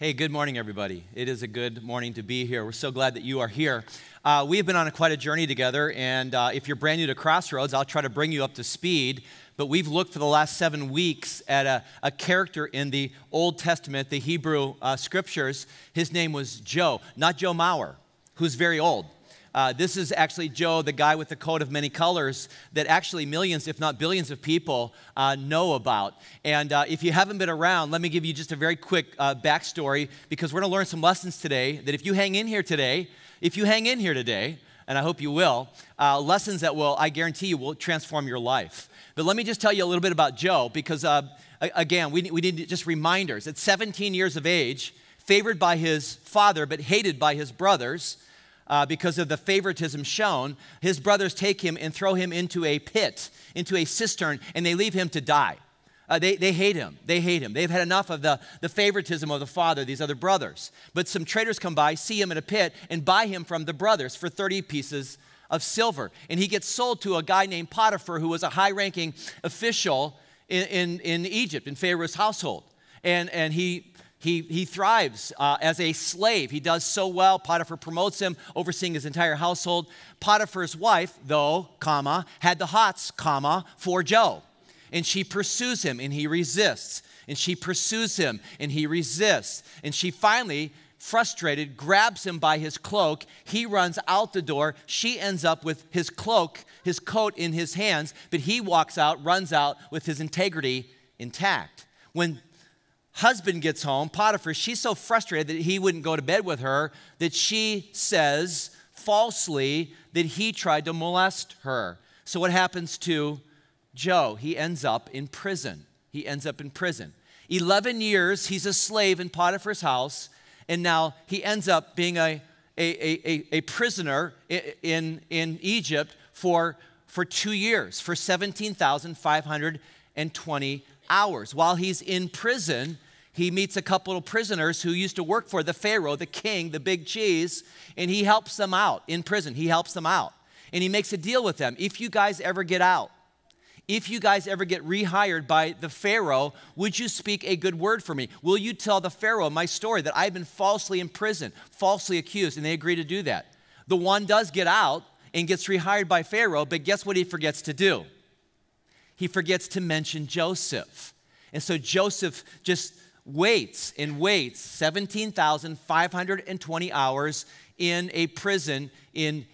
Hey, good morning, everybody. It is a good morning to be here. We're so glad that you are here. We have been on quite a journey together, and if you're brand new to Crossroads, I'll try to bring you up to speed. But we've looked for the last 7 weeks at a character in the Old Testament, the Hebrew Scriptures. His name was Joe, not Joe Mauer, who's very old. This is actually Joe, the guy with the coat of many colors that actually millions, if not billions of people know about. And if you haven't been around, let me give you just a very quick backstory, because we're going to learn some lessons today that if you hang in here today, and I hope you will, lessons that will, I guarantee you, will transform your life. But let me just tell you a little bit about Joe, because again, we need just reminders. At 17 years of age, favored by his father, but hated by his brothers, because of the favoritism shown, his brothers take him and throw him into a pit, into a cistern, and they leave him to die. They hate him. They hate him. They've had enough of the favoritism of the father, these other brothers. But some traders come by, see him in a pit, and buy him from the brothers for 30 pieces of silver. And he gets sold to a guy named Potiphar, who was a high-ranking official in Egypt, in Pharaoh's household. And he thrives as a slave. He does so well. Potiphar promotes him, overseeing his entire household. Potiphar's wife, though, had the hots, for Joe. And she pursues him, and he resists. And she pursues him, and he resists. And she finally, frustrated, grabs him by his cloak. He runs out the door. She ends up with his cloak, his coat in his hands, but he walks out, runs out with his integrity intact. When husband gets home, Potiphar, she's so frustrated that he wouldn't go to bed with her that she says falsely that he tried to molest her. So what happens to Joe? He ends up in prison. 11 years he's a slave in Potiphar's house, and now he ends up being a prisoner in Egypt for 2 years, for 17,520 hours. While he's in prison, he meets a couple of prisoners who used to work for the Pharaoh, the king, the big cheese, and he helps them out in prison. He helps them out. And he makes a deal with them. If you guys ever get out, if you guys ever get rehired by the Pharaoh, would you speak a good word for me? Will you tell the Pharaoh my story, that I've been falsely imprisoned, falsely accused? And they agree to do that. The one does get out and gets rehired by Pharaoh, but guess what he forgets to do? He forgets to mention Joseph. And so Joseph just waits and waits 17,520 hours in a prison in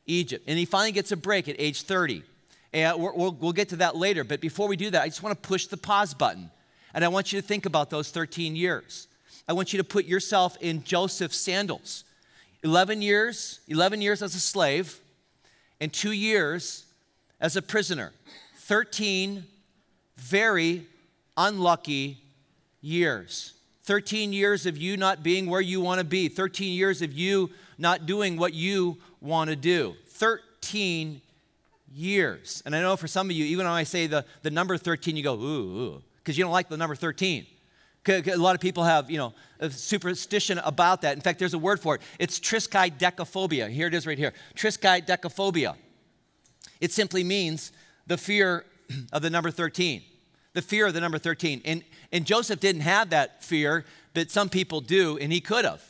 Egypt. And he finally gets a break at age 30. And we'll get to that later. But before we do that, I just want to push the pause button. And I want you to think about those 13 years. I want you to put yourself in Joseph's sandals. 11 years as a slave, and 2 years as a prisoner. 13 very unlucky years. 13 years of you not being where you want to be. 13 years of you not doing what you want to do. 13 years. And I know for some of you, even when I say the number 13, you go, ooh, because you don't like the number 13. A lot of people have, a superstition about that. In fact, there's a word for it. It's triskaidekaphobia. Here it is right here. Triskaidekaphobia. It simply means the fear of the number 13. The fear of the number 13. And Joseph didn't have that fear, but some people do, and he could have.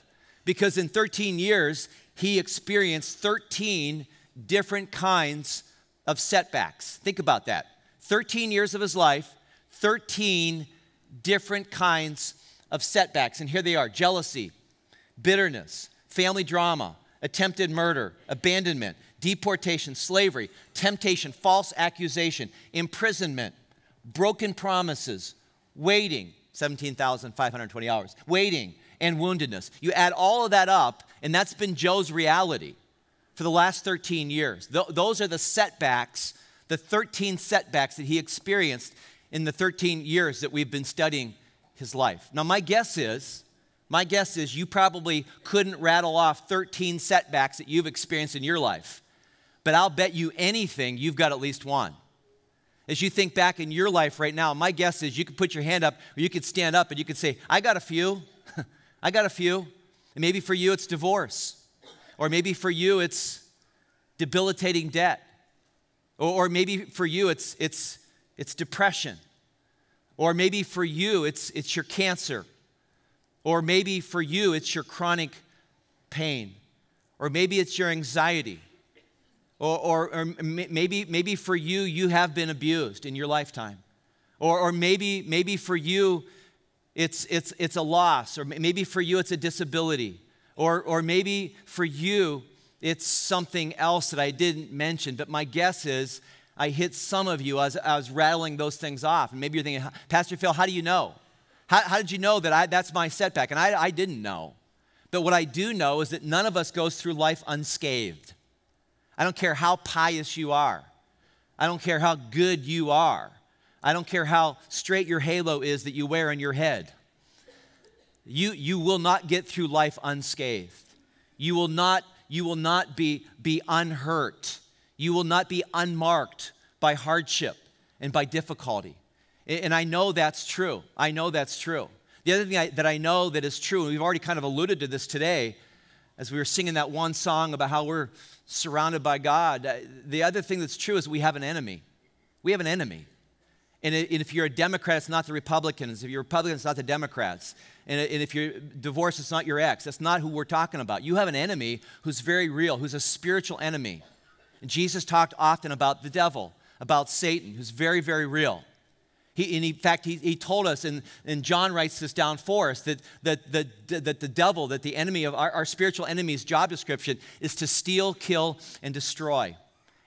Because in 13 years, he experienced 13 different kinds of setbacks. Think about that. 13 years of his life, 13 different kinds of setbacks. And here they are: jealousy, bitterness, family drama, attempted murder, abandonment, deportation, slavery, temptation, false accusation, imprisonment, broken promises, waiting, 17,520 hours, waiting, and woundedness. You add all of that up, and that's been Joe's reality for the last 13 years. Those are the setbacks, the 13 setbacks that he experienced in the 13 years that we've been studying his life. Now, my guess is you probably couldn't rattle off 13 setbacks that you've experienced in your life. But I'll bet you anything you've got at least one. As you think back in your life right now, my guess is you could put your hand up, or you could stand up and you could say, I got a few. I got a few. And maybe for you it's divorce. Or maybe for you it's debilitating debt. Or maybe for you it's depression. Or maybe for you it's your cancer. Or maybe for you, it's your chronic pain. Or maybe it's your anxiety. Or maybe for you, you have been abused in your lifetime. Or maybe for you, it's a loss. Or maybe for you, it's a disability. Or maybe for you, it's something else that I didn't mention. But my guess is I hit some of you as I was rattling those things off. And maybe you're thinking, Pastor Phil, how do you know? How did you know that that's my setback? And I didn't know. But what I do know is that none of us goes through life unscathed. I don't care how pious you are. I don't care how good you are. I don't care how straight your halo is that you wear on your head. You will not get through life unscathed. You will not be unhurt. You will not be unmarked by hardship and by difficulty. And I know that's true. I know that's true. The other thing that I know that is true, and we've already kind of alluded to this today, as we were singing that one song about how we're surrounded by God, the other thing that's true is we have an enemy. We have an enemy. And if you're a Democrat, it's not the Republicans. If you're a Republican, it's not the Democrats. And if you're divorced, it's not your ex. That's not who we're talking about. You have an enemy who's very real, who's a spiritual enemy. And Jesus talked often about the devil, about Satan, who's very, very real. In fact, he told us, and John writes this down for us, that the devil, that the enemy of our spiritual enemy's job description is to steal, kill, and destroy.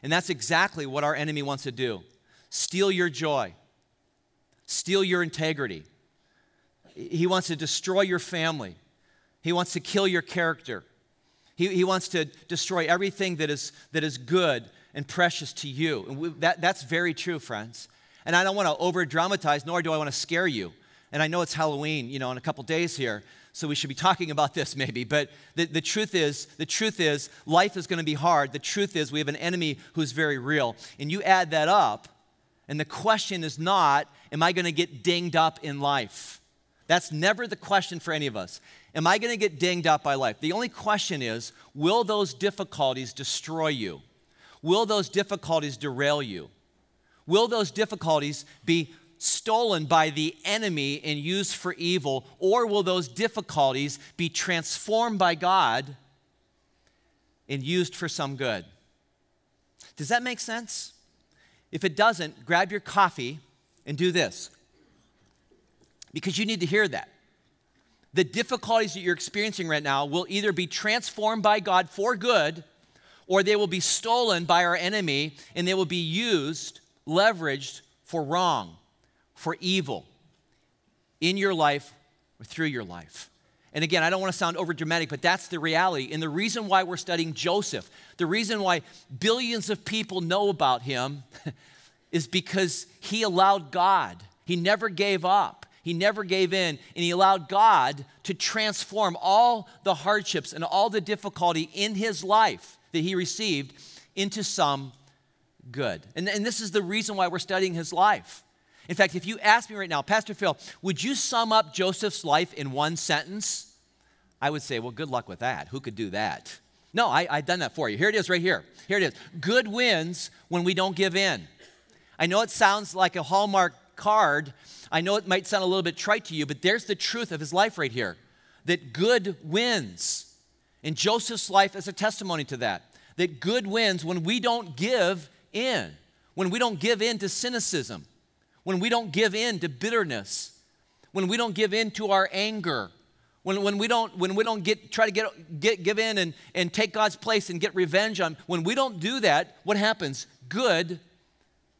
And that's exactly what our enemy wants to do. Steal your joy. Steal your integrity. He wants to destroy your family. He wants to kill your character. He wants to destroy everything that is good and precious to you. And that's very true, friends. And I don't want to over-dramatize, nor do I want to scare you. And I know it's Halloween, in a couple days here, so we should be talking about this maybe. But the truth is, life is going to be hard. The truth is, we have an enemy who's very real. And you add that up, and the question is not, am I going to get dinged up in life? That's never the question for any of us. Am I going to get dinged up by life? The only question is, will those difficulties destroy you? Will those difficulties derail you? Will those difficulties be stolen by the enemy and used for evil, or will those difficulties be transformed by God and used for some good? Does that make sense? If it doesn't, grab your coffee and do this, because you need to hear that. The difficulties that you're experiencing right now will either be transformed by God for good, or they will be stolen by our enemy and they will be used, leveraged for wrong, for evil in your life or through your life. And again, I don't want to sound over dramatic, but that's the reality. And the reason why we're studying Joseph, the reason why billions of people know about him is because he allowed God. He never gave up. He never gave in, and he allowed God to transform all the hardships and all the difficulty in his life that he received into some good. And this is the reason why we're studying his life. In fact, if you ask me right now, Pastor Phil, would you sum up Joseph's life in one sentence? I would say, well, good luck with that. Who could do that? No, I've done that for you. Here it is right here. Here it is. Good wins when we don't give in. I know it sounds like a Hallmark card. I know it might sound a little bit trite to you, but there's the truth of his life right here, that good wins. And Joseph's life is a testimony to that good wins when we don't give in, when we don't give in to cynicism, when we don't give in to bitterness, when we don't give in to our anger, when we don't try to give in and take God's place and get revenge on. When we don't do that, what happens? Good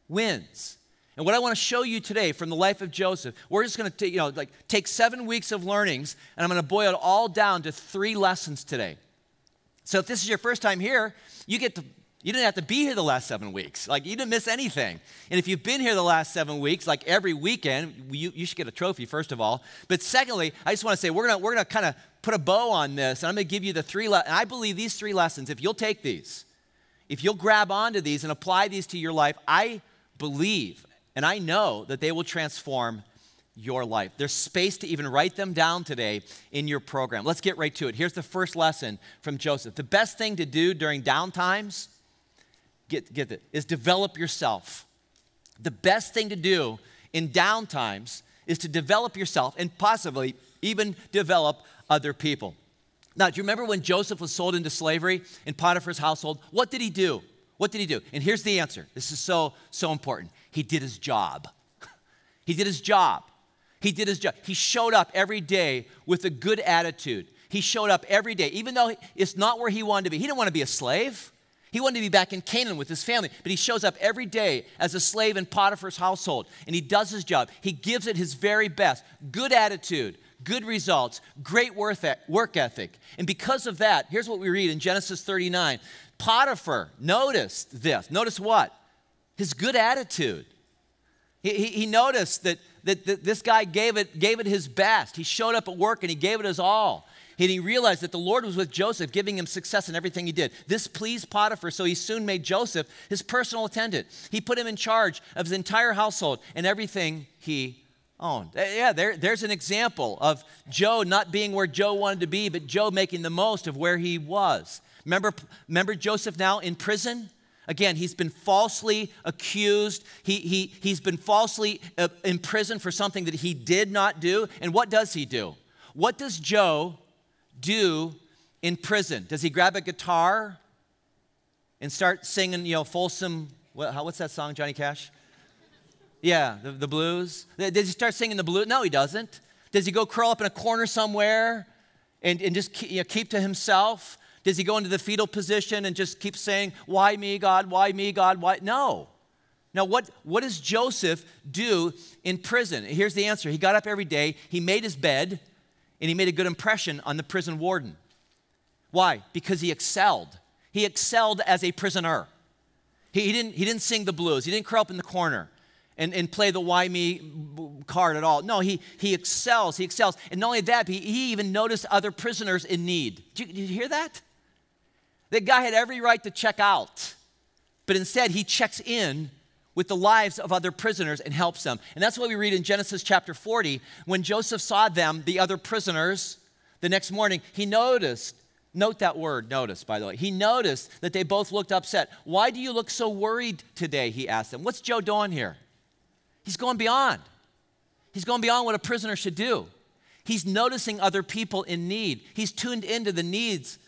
wins. And what I want to show you today from the life of Joseph, we're just going to take 7 weeks of learnings, and I'm going to boil it all down to 3 lessons today. So if this is your first time here, you didn't have to be here the last 7 weeks. Like, you didn't miss anything. And if you've been here the last 7 weeks, like every weekend, you should get a trophy, first of all. But secondly, I just want to say we're going to kind of put a bow on this, and I'm going to give you the 3 lessons. And I believe these 3 lessons, if you'll take these, if you'll grab onto these and apply these to your life, I believe and I know that they will transform your life. There's space to even write them down today in your program. Let's get right to it. Here's the first lesson from Joseph. The best thing to do during downtimes, get it, is develop yourself. The best thing to do in downtimes is to develop yourself and possibly even develop other people. Now, do you remember when Joseph was sold into slavery in Potiphar's household? What did he do? What did he do? And here's the answer. This is so important. He did his job. He did his job. He did his job. He showed up every day with a good attitude. He showed up every day, even though it's not where he wanted to be. He didn't want to be a slave. He wanted to be back in Canaan with his family, but he shows up every day as a slave in Potiphar's household, and he does his job. He gives it his very best. Good attitude, good results, great work ethic. And because of that, here's what we read in Genesis 39. Potiphar noticed this. Notice what? His good attitude. He noticed that this guy gave it his best. He showed up at work and he gave it his all. And he realized that the Lord was with Joseph, giving him success in everything he did. This pleased Potiphar, so he soon made Joseph his personal attendant. He put him in charge of his entire household and everything he owned. Yeah, there's an example of Joe not being where Joe wanted to be, but Joe making the most of where he was. Remember Joseph now in prison? Again, he's been falsely accused. He's been falsely imprisoned for something that he did not do. And what does he do? What does Joe do in prison? Does he grab a guitar and start singing, Folsom, what's that song, Johnny Cash? Yeah, the blues. Does he start singing the blues? No, he doesn't. Does he go curl up in a corner somewhere and just keep to himself? Does he go into the fetal position and just keep saying, why me, God, why me, God, why? No. Now, what does Joseph do in prison? Here's the answer. He got up every day, he made his bed, and he made a good impression on the prison warden. Why? Because he excelled. He excelled as a prisoner. He didn't sing the blues. He didn't curl up in the corner and play the why me card at all. No, he excels. He excels. And not only that, he even noticed other prisoners in need. Did you hear that? That guy had every right to check out. But instead, he checks in with the lives of other prisoners and helps them. And that's what we read in Genesis chapter 40. When Joseph saw them, the other prisoners, the next morning, he noticed, note that word, notice, by the way. He noticed that they both looked upset. Why do you look so worried today, he asked them. What's Joe doing here? He's going beyond. He's going beyond what a prisoner should do. He's noticing other people in need. He's tuned into the needs,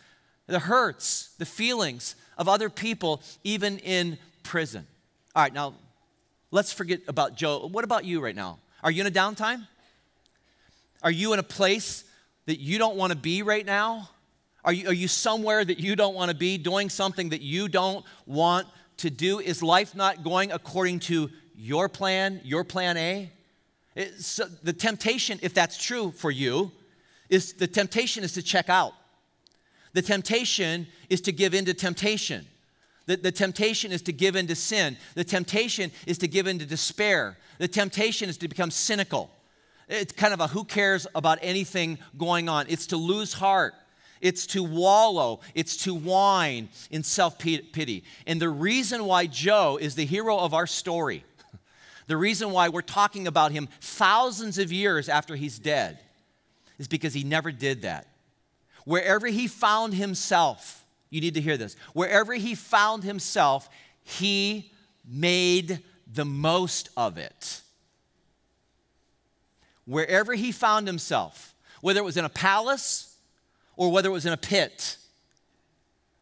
the hurts, the feelings of other people, even in prison. All right, now, let's forget about Joe. What about you right now? Are you in a downtime? Are you in a place that you don't want to be right now? Are you somewhere that you don't want to be, doing something that you don't want to do? Is life not going according to your plan A? So the temptation, if that's true for you, is to check out. The temptation is to give in to temptation. The temptation is to give in to sin. The temptation is to give in to despair. The temptation is to become cynical. It's kind of a who cares about anything going on. It's to lose heart. It's to wallow. It's to whine in self-pity. And the reason why Joe is the hero of our story, the reason why we're talking about him thousands of years after he's dead, is because he never did that. Wherever he found himself, you need to hear this. Wherever he found himself, he made the most of it. Wherever he found himself, whether it was in a palace or whether it was in a pit,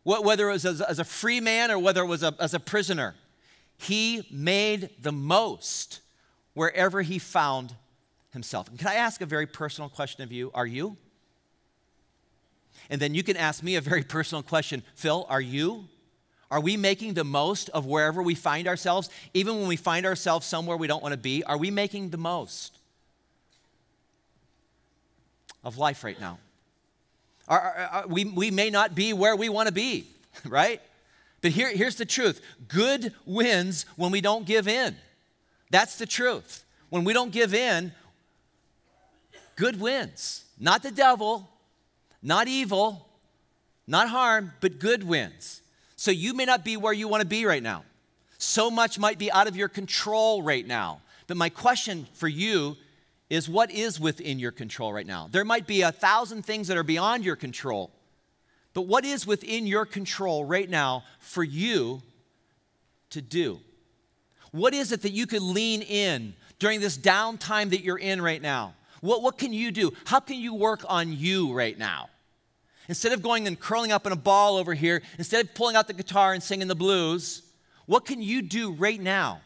whether it was as a free man or whether it was as a prisoner, he made the most wherever he found himself. And can I ask a very personal question of you? Are you? And then you can ask me a very personal question. Phil, are you? Are we making the most of wherever we find ourselves? Even when we find ourselves somewhere we don't want to be, are we making the most of life right now? We may not be where we want to be, right? But here's the truth. Good wins when we don't give in. That's the truth. When we don't give in, good wins. Not the devil, not evil, not harm, but good wins. So you may not be where you want to be right now. So much might be out of your control right now. But my question for you is, what is within your control right now? There might be 1,000 things that are beyond your control. But what is within your control right now for you to do? What is it that you could lean in during this downtime that you're in right now? What can you do? How can you work on you right now? Instead of going and curling up in a ball over here, instead of pulling out the guitar and singing the blues, what can you do right now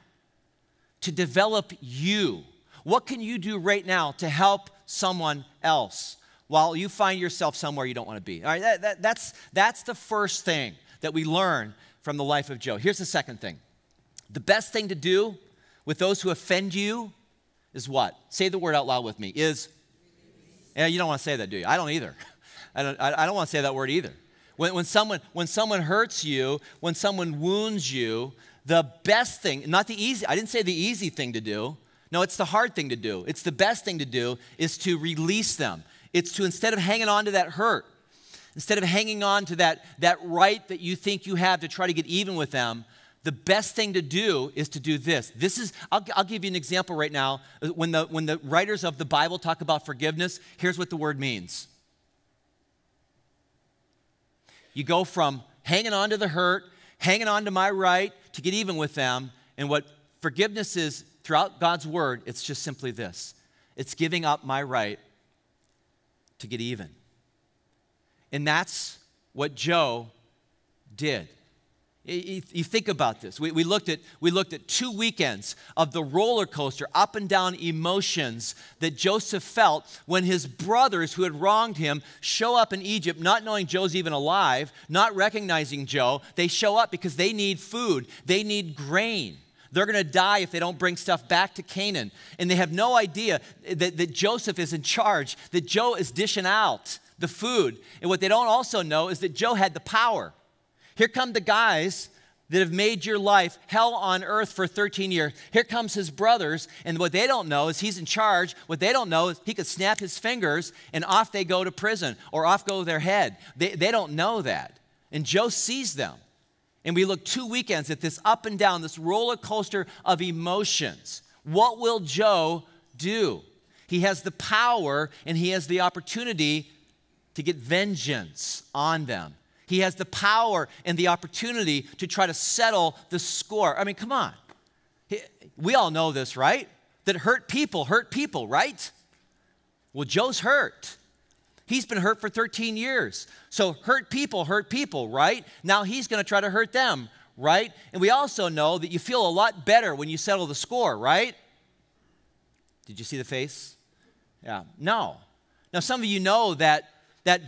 to develop you? What can you do right now to help someone else while you find yourself somewhere you don't want to be? All right, that's the first thing that we learn from the life of Joe. Here's the second thing. The best thing to do with those who offend you is what? Say the word out loud with me. Yeah, you don't want to say that, do you? I don't either. I don't want to say that word either. When someone hurts you, when someone wounds you, the best thing, not the easy, I didn't say the easy thing to do. No, it's the hard thing to do. It's the best thing to do is to release them. It's to, instead of hanging on to that hurt, instead of hanging on to that right that you think you have to try to get even with them, the best thing to do is to do this. I'll give you an example right now. When the writers of the Bible talk about forgiveness, here's what the word means. You go from hanging on to the hurt, hanging on to my right to get even with them, and what forgiveness is throughout God's word, it's just simply this. It's giving up my right to get even. And that's what Joe did. You think about this. We looked at 2 weekends of the roller coaster, up and down emotions that Joseph felt when his brothers who had wronged him show up in Egypt, not knowing Joe's even alive, not recognizing Joe. They show up because they need food. They need grain. They're going to die if they don't bring stuff back to Canaan. And they have no idea that Joseph is in charge, that Joe is dishing out the food. And what they don't also know is that Joe had the power. Here come the guys that have made your life hell on earth for 13 years. Here comes his brothers, and what they don't know is he's in charge. What they don't know is he could snap his fingers, and off they go to prison, or off go their head. They don't know that. And Joe sees them. And we look 2 weekends at this up and down, this roller coaster of emotions. What will Joe do? He has the power, and he has the opportunity to get vengeance on them. He has the power and the opportunity to try to settle the score. I mean, come on. We all know this, right? That hurt people, right? Well, Joe's hurt. He's been hurt for 13 years. So hurt people, right? Now he's going to try to hurt them, right? And we also know that you feel a lot better when you settle the score, right? Did you see the face? Yeah. No. Now, some of you know that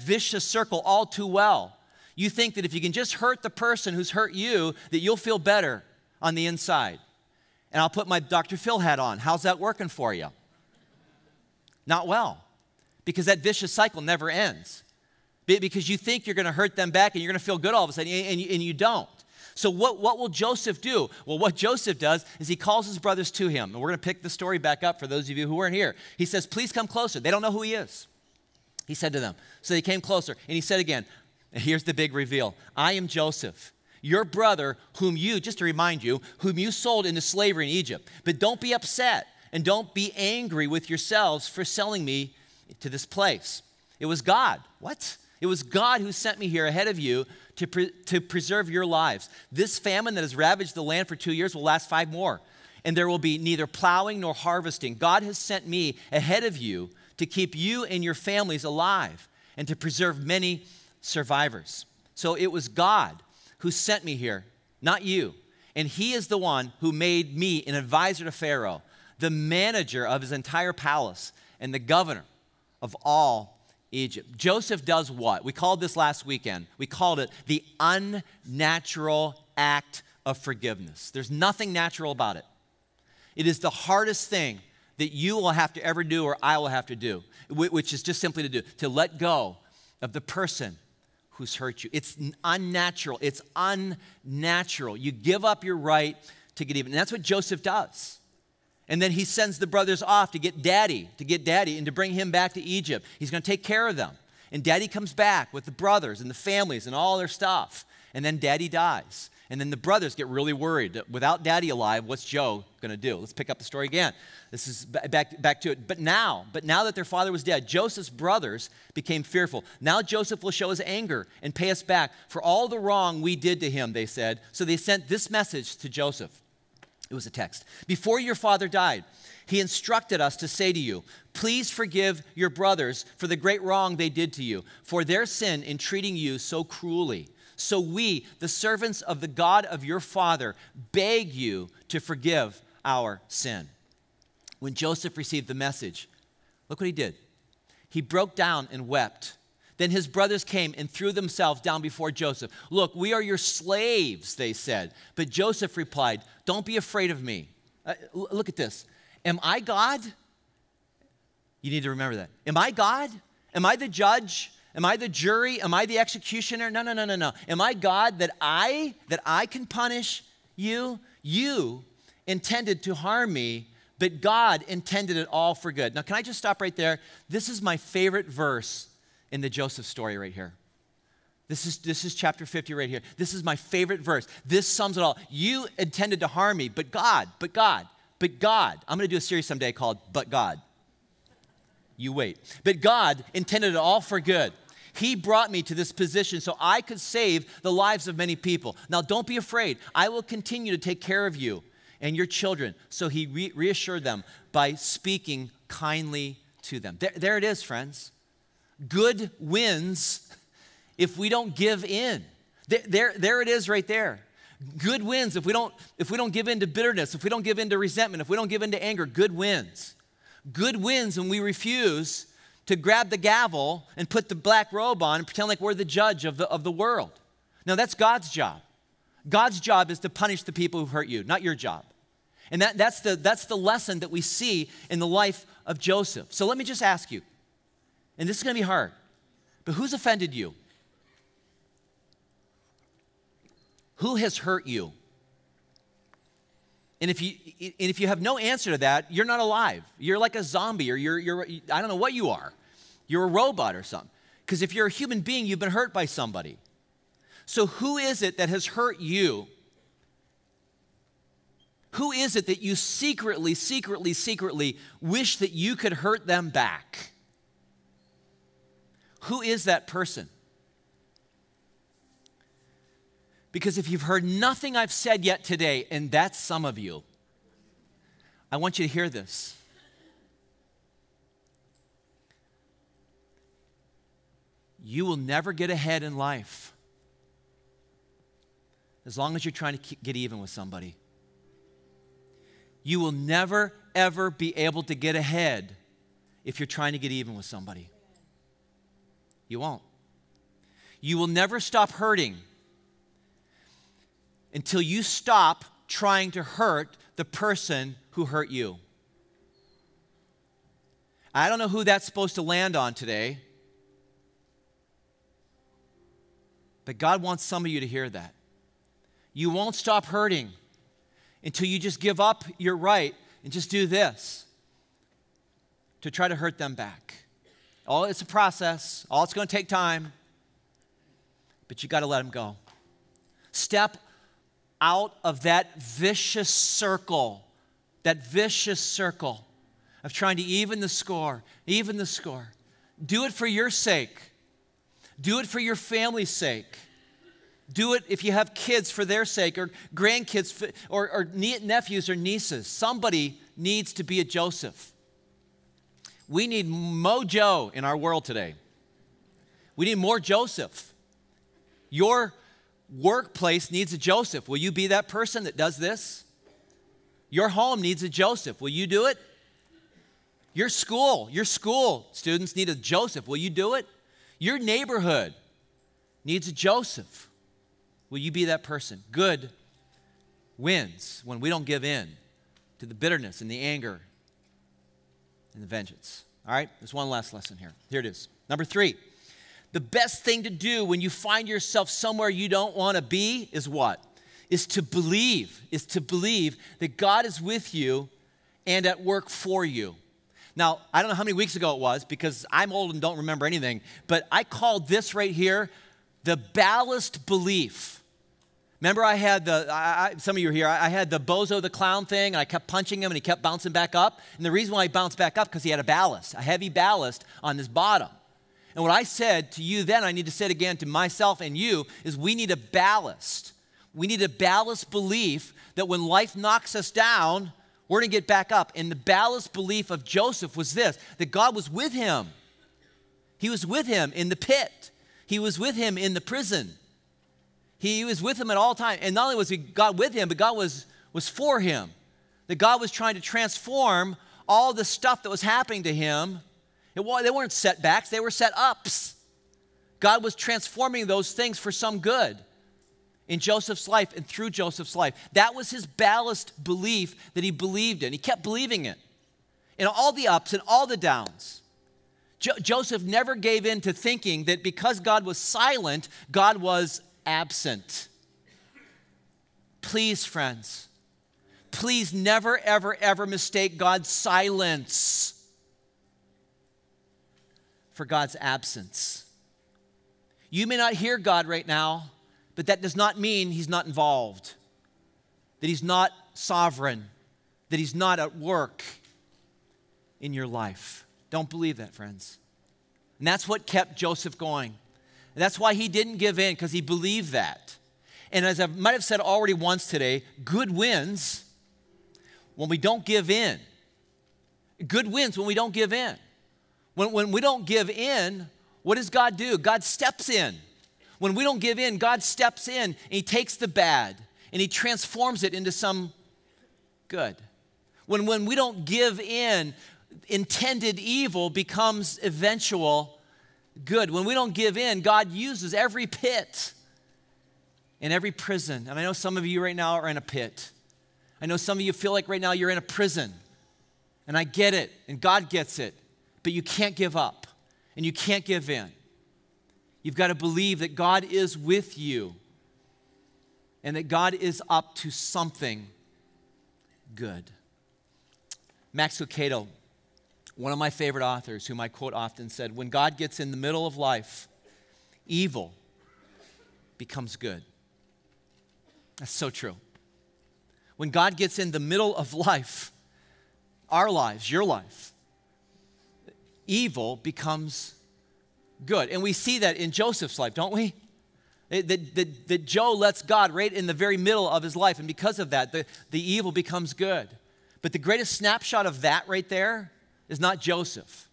vicious circle all too well. You think that if you can just hurt the person who's hurt you, that you'll feel better on the inside. And I'll put my Dr. Phil hat on. How's that working for you? Not well. Because that vicious cycle never ends. Because you think you're going to hurt them back and you're going to feel good all of a sudden, and you don't. So what will Joseph do? Well, what Joseph does is he calls his brothers to him. And we're going to pick the story back up for those of you who weren't here. He says, please come closer. They don't know who he is. He said to them. So they came closer. And he said again, and here's the big reveal. I am Joseph, your brother, whom you, just to remind you, whom you sold into slavery in Egypt. But don't be upset and don't be angry with yourselves for selling me to this place. It was God. What? It was God who sent me here ahead of you to preserve your lives. This famine that has ravaged the land for 2 years will last 5 more. And there will be neither plowing nor harvesting. God has sent me ahead of you to keep you and your families alive and to preserve many survivors. So it was God who sent me here, not you. And he is the one who made me an advisor to Pharaoh, the manager of his entire palace, and the governor of all Egypt. Joseph does what? We called this last weekend. We called it the unnatural act of forgiveness. There's nothing natural about it. It is the hardest thing that you will have to ever do or I will have to do, which is just simply to let go of the person who's hurt you. It's unnatural. It's unnatural. You give up your right to get even. And that's what Joseph does. And then he sends the brothers off to get daddy and to bring him back to Egypt. He's going to take care of them. And daddy comes back with the brothers and the families and all their stuff. And then daddy dies. And then the brothers get really worried that without daddy alive, what's Joe going to do? Let's pick up the story again. This is back to it. But now that their father was dead, Joseph's brothers became fearful. Now Joseph will show his anger and pay us back for all the wrong we did to him, they said. So they sent this message to Joseph. It was a text. Before your father died, he instructed us to say to you, please forgive your brothers for the great wrong they did to you, for their sin in treating you so cruelly. So we, the servants of the God of your father, beg you to forgive our sin. When Joseph received the message, look what he did. He broke down and wept. Then his brothers came and threw themselves down before Joseph. Look, we are your slaves, they said. But Joseph replied, don't be afraid of me. Look at this. Am I God? You need to remember that. Am I God? Am I the judge? Am I the jury? Am I the executioner? No. Am I God that I can punish you? You intended to harm me, but God intended it all for good. Now, can I just stop right there? This is my favorite verse in the Joseph story right here. This is chapter 50 right here. This is my favorite verse. This sums it all. You intended to harm me, but God. I'm going to do a series someday called But God. You wait. But God intended it all for good. He brought me to this position so I could save the lives of many people. Now, don't be afraid. I will continue to take care of you and your children. So he reassured them by speaking kindly to them. There it is, friends. Good wins if we don't give in. There it is right there. Good wins if we don't give in to bitterness, if we don't give in to resentment, if we don't give in to anger. Good wins. Good wins when we refuse to grab the gavel and put the black robe on and pretend like we're the judge of the world. Now, that's God's job. God's job is to punish the people who've hurt you, not your job. And that's the lesson that we see in the life of Joseph. So let me just ask you, and this is going to be hard, but who's offended you? Who has hurt you? And if you have no answer to that, you're not alive. You're like a zombie, or you're I don't know what you are. You're a robot or something. Because if you're a human being, you've been hurt by somebody. So who is it that has hurt you? Who is it that you secretly wish that you could hurt them back? Who is that person? Because if you've heard nothing I've said yet today, and that's some of you, I want you to hear this. You will never get ahead in life as long as you're trying to get even with somebody. You will never, ever be able to get ahead if you're trying to get even with somebody. You won't. You will never stop hurting until you stop trying to hurt the person who hurt you. I don't know who that's supposed to land on today, but God wants some of you to hear that. You won't stop hurting until you just give up your right and just do this to try to hurt them back. It's a process. It's going to take time, but you got to let them go. Step out of that vicious circle of trying to even the score. Do it for your sake. Do it for your family's sake. Do it if you have kids for their sake, or grandkids, or nephews or nieces. Somebody needs to be a Joseph. We need Mojo in our world today. We need more Joseph. Your workplace needs a Joseph. Will you be that person that does this? Your home needs a Joseph. Will you do it? Your school students need a Joseph. Will you do it? Your neighborhood needs a Joseph. Will you be that person? Good wins when we don't give in to the bitterness and the anger and the vengeance. All right, there's one last lesson here. Here it is. Number 3, the best thing to do when you find yourself somewhere you don't want to be is what? Is to believe that God is with you and at work for you. Now, I don't know how many weeks ago it was, because I'm old and don't remember anything, but I called this right here the ballast belief. Remember, I had some of you are here, I had the Bozo the Clown thing, and I kept punching him, and he kept bouncing back up. And the reason why he bounced back up, because he had a heavy ballast on his bottom. And what I said to you then, I need to say it again to myself and you, is we need a ballast. We need a balanced belief that when life knocks us down, we're going to get back up. And the balanced belief of Joseph was this, that God was with him. He was with him in the pit. He was with him in the prison. He was with him at all times. And not only was God with him, but God was for him. That God was trying to transform all the stuff that was happening to him. They weren't setbacks, they were set-ups. God was transforming those things for some good in Joseph's life and through Joseph's life. That was his balanced belief that he believed in. He kept believing it in all the ups and all the downs. Joseph never gave in to thinking that because God was silent, God was absent. Please, friends, please never, ever, ever mistake God's silence for God's absence. You may not hear God right now, but that does not mean he's not involved, that he's not sovereign, that he's not at work in your life. Don't believe that, friends. And that's what kept Joseph going. And that's why he didn't give in, because he believed that. And as I might have said already once today, good wins when we don't give in. Good wins when we don't give in. When we don't give in, what does God do? God steps in. When we don't give in, God steps in and he takes the bad and he transforms it into some good. When we don't give in, intended evil becomes eventual good. When we don't give in, God uses every pit and every prison. And I know some of you right now are in a pit. I know some of you feel like right now you're in a prison. And I get it, and God gets it. But you can't give up, and you can't give in. You've got to believe that God is with you and that God is up to something good. Max Lucado, one of my favorite authors, whom I quote often, said, when God gets in the middle of life, evil becomes good. That's so true. When God gets in the middle of life, our lives, your life, evil becomes good. And we see that in Joseph's life, don't we? That Joe lets God right in the very middle of his life, and because of that, the evil becomes good. But the greatest snapshot of that right there is not Joseph.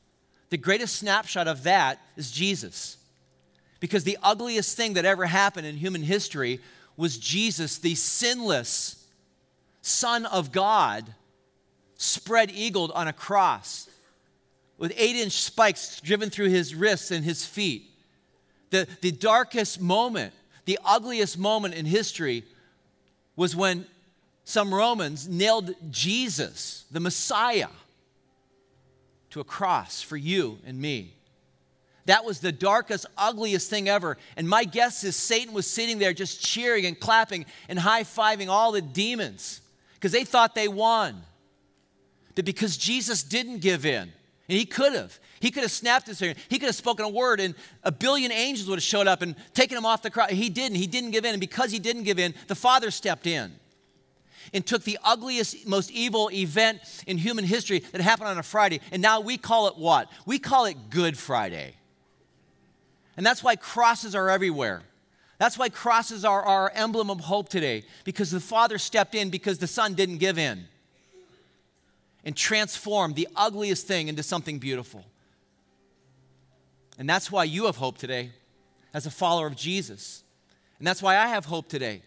The greatest snapshot of that is Jesus. Because the ugliest thing that ever happened in human history was Jesus, the sinless Son of God, spread-eagled on a cross with 8-inch spikes driven through his wrists and his feet. The darkest moment, the ugliest moment in history was when some Romans nailed Jesus, the Messiah, to a cross for you and me. That was the darkest, ugliest thing ever. And my guess is Satan was sitting there just cheering and clapping and high-fiving all the demons because they thought they won. That because Jesus didn't give in, and he could have. He could have snapped his finger. He could have spoken a word, and a billion angels would have showed up and taken him off the cross. He didn't. He didn't give in. And because he didn't give in, the Father stepped in and took the ugliest, most evil event in human history that happened on a Friday, and now we call it what? We call it Good Friday. And that's why crosses are everywhere. That's why crosses are our emblem of hope today, because the Father stepped in because the Son didn't give in and transformed the ugliest thing into something beautiful. And that's why you have hope today as a follower of Jesus. And that's why I have hope today.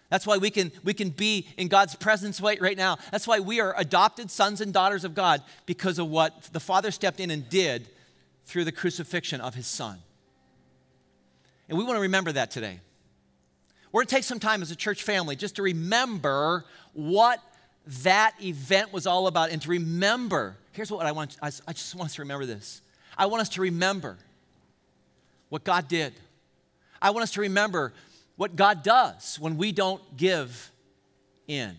That's why we can be in God's presence right now. That's why we are adopted sons and daughters of God, because of what the Father stepped in and did through the crucifixion of his Son. And we want to remember that today. We're going to take some time as a church family just to remember what that event was all about, and to remember, here's what I just want us to remember this. I want us to remember what God did. I want us to remember what God does when we don't give in.